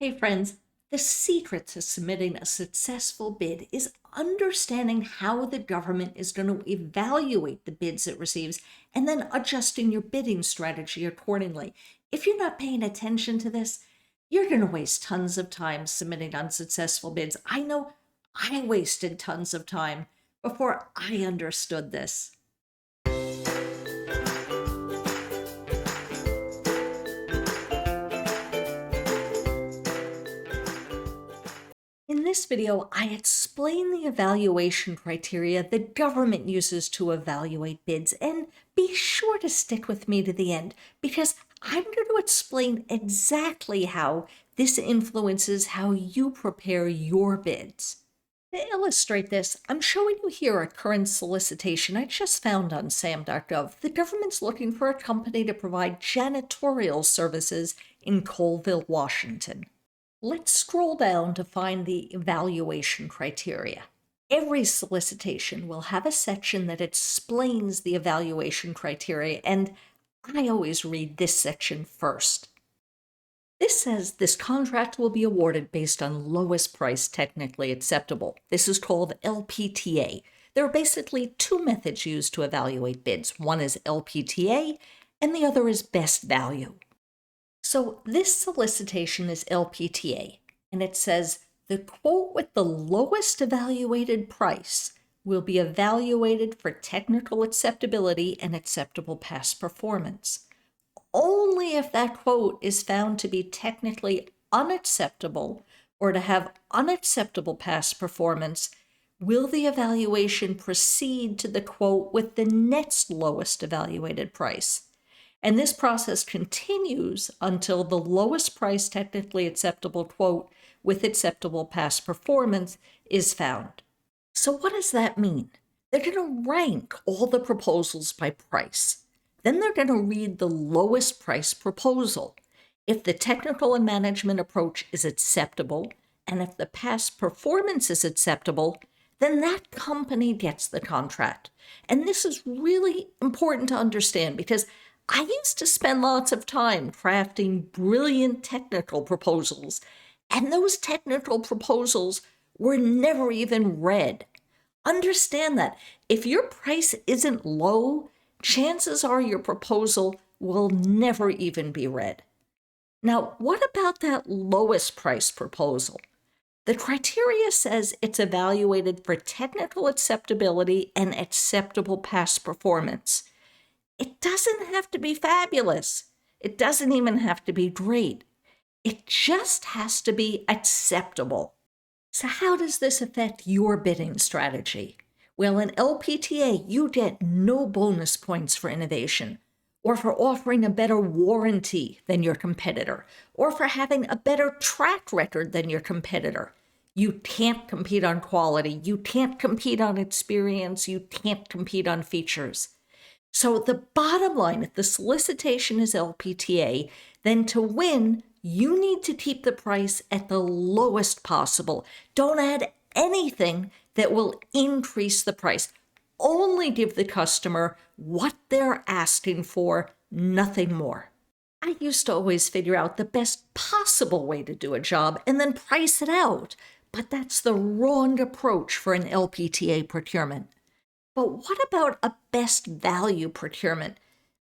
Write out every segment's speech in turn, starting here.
Hey friends, the secret to submitting a successful bid is understanding how the government is going to evaluate the bids it receives and then adjusting your bidding strategy accordingly. If you're not paying attention to this, you're going to waste tons of time submitting unsuccessful bids. I know I wasted tons of time before I understood this. In this video, I explain the evaluation criteria the government uses to evaluate bids, and be sure to stick with me to the end because I'm going to explain exactly how this influences how you prepare your bids. To illustrate this, I'm showing you here a current solicitation I just found on sam.gov. The government's looking for a company to provide janitorial services in Colville, Washington. Let's scroll down to find the evaluation criteria. Every solicitation will have a section that explains the evaluation criteria, and I always read this section first. This says this contract will be awarded based on lowest price technically acceptable. This is called LPTA. There are basically two methods used to evaluate bids. One is LPTA, and the other is best value. So this solicitation is LPTA, and it says the quote with the lowest evaluated price will be evaluated for technical acceptability and acceptable past performance. Only if that quote is found to be technically unacceptable or to have unacceptable past performance will the evaluation proceed to the quote with the next lowest evaluated price. And this process continues until the lowest price technically acceptable quote with acceptable past performance is found. So what does that mean? They're going to rank all the proposals by price. Then they're going to read the lowest price proposal. If the technical and management approach is acceptable, and if the past performance is acceptable, then that company gets the contract. And this is really important to understand because I used to spend lots of time crafting brilliant technical proposals, and those technical proposals were never even read. Understand that if your price isn't low, chances are your proposal will never even be read. Now, what about that lowest price proposal? The criteria says it's evaluated for technical acceptability and acceptable past performance. It doesn't have to be fabulous. It doesn't even have to be great. It just has to be acceptable. So how does this affect your bidding strategy? Well, in LPTA, you get no bonus points for innovation, or for offering a better warranty than your competitor, or for having a better track record than your competitor. You can't compete on quality. You can't compete on experience. You can't compete on features. So the bottom line, if the solicitation is LPTA, then to win, you need to keep the price at the lowest possible. Don't add anything that will increase the price. Only give the customer what they're asking for, nothing more. I used to always figure out the best possible way to do a job and then price it out, but that's the wrong approach for an LPTA procurement. But what about a best value procurement?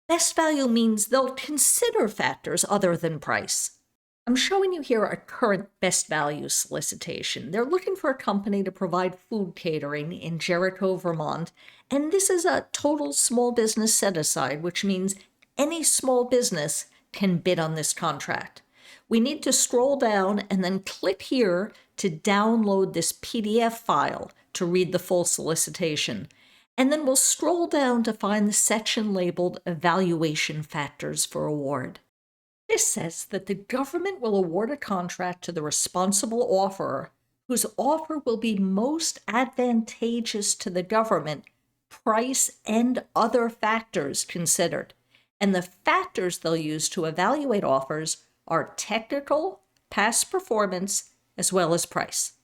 Best value means they'll consider factors other than price. I'm showing you here a current best value solicitation. They're looking for a company to provide food catering in Jericho, Vermont, and this is a total small business set-aside, which means any small business can bid on this contract. We need to scroll down and then click here to download this PDF file to read the full solicitation. And then we'll scroll down to find the section labeled Evaluation Factors for Award. This says that the government will award a contract to the responsible offerer whose offer will be most advantageous to the government, price and other factors considered. And the factors they'll use to evaluate offers are technical, past performance, as well as price.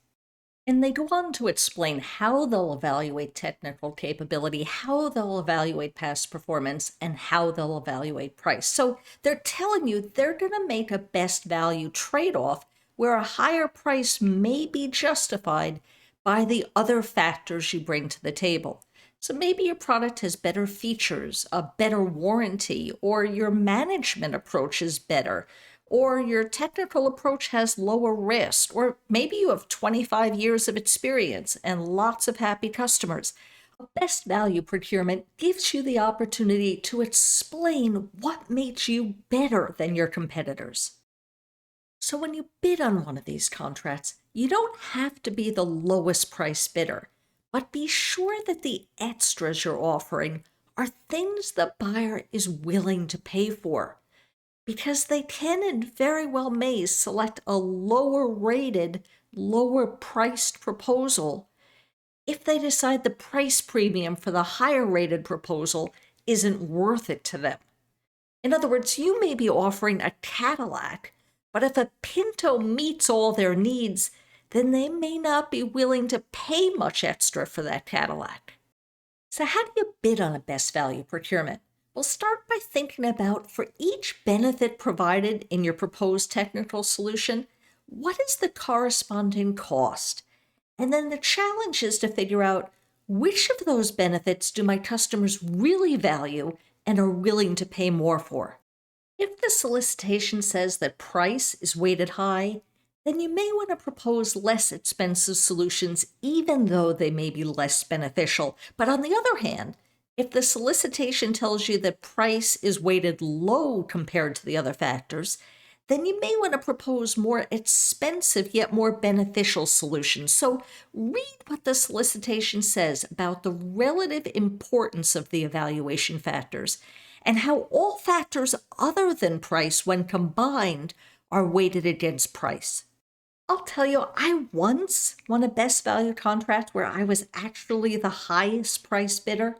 And they go on to explain how they'll evaluate technical capability, how they'll evaluate past performance, and how they'll evaluate price. So they're telling you they're going to make a best value trade-off where a higher price may be justified by the other factors you bring to the table. So maybe your product has better features, a better warranty, or your management approach is better, or your technical approach has lower risk, or maybe you have 25 years of experience and lots of happy customers. A best value procurement gives you the opportunity to explain what makes you better than your competitors. So when you bid on one of these contracts, you don't have to be the lowest price bidder, but be sure that the extras you're offering are things the buyer is willing to pay for, because they can and very well may select a lower rated, lower priced proposal if they decide the price premium for the higher rated proposal isn't worth it to them. In other words, you may be offering a Cadillac, but if a Pinto meets all their needs, then they may not be willing to pay much extra for that Cadillac. So how do you bid on a best value procurement? Well, start by thinking about, for each benefit provided in your proposed technical solution, what is the corresponding cost? And then the challenge is to figure out, which of those benefits do my customers really value and are willing to pay more for? If the solicitation says that price is weighted high, then you may want to propose less expensive solutions even though they may be less beneficial. But on the other hand, if the solicitation tells you that price is weighted low compared to the other factors, then you may want to propose more expensive yet more beneficial solutions. So read what the solicitation says about the relative importance of the evaluation factors and how all factors other than price, when combined, are weighted against price. I'll tell you, I once won a best value contract where I was actually the highest price bidder.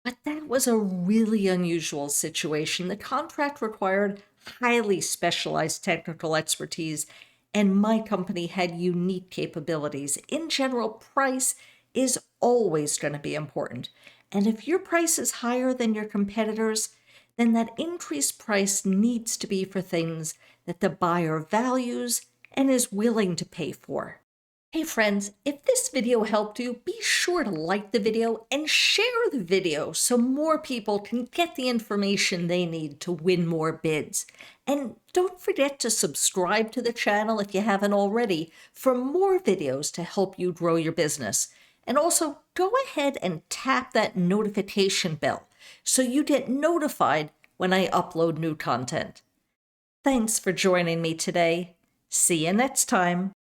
But that was a really unusual situation. The contract required highly specialized technical expertise, and my company had unique capabilities. In general, price is always going to be important. And if your price is higher than your competitors, then that increased price needs to be for things that the buyer values and is willing to pay for. Hey friends, if this video helped you, be sure to like the video and share the video so more people can get the information they need to win more bids. And don't forget to subscribe to the channel if you haven't already for more videos to help you grow your business. And also, go ahead and tap that notification bell so you get notified when I upload new content. Thanks for joining me today. See you next time.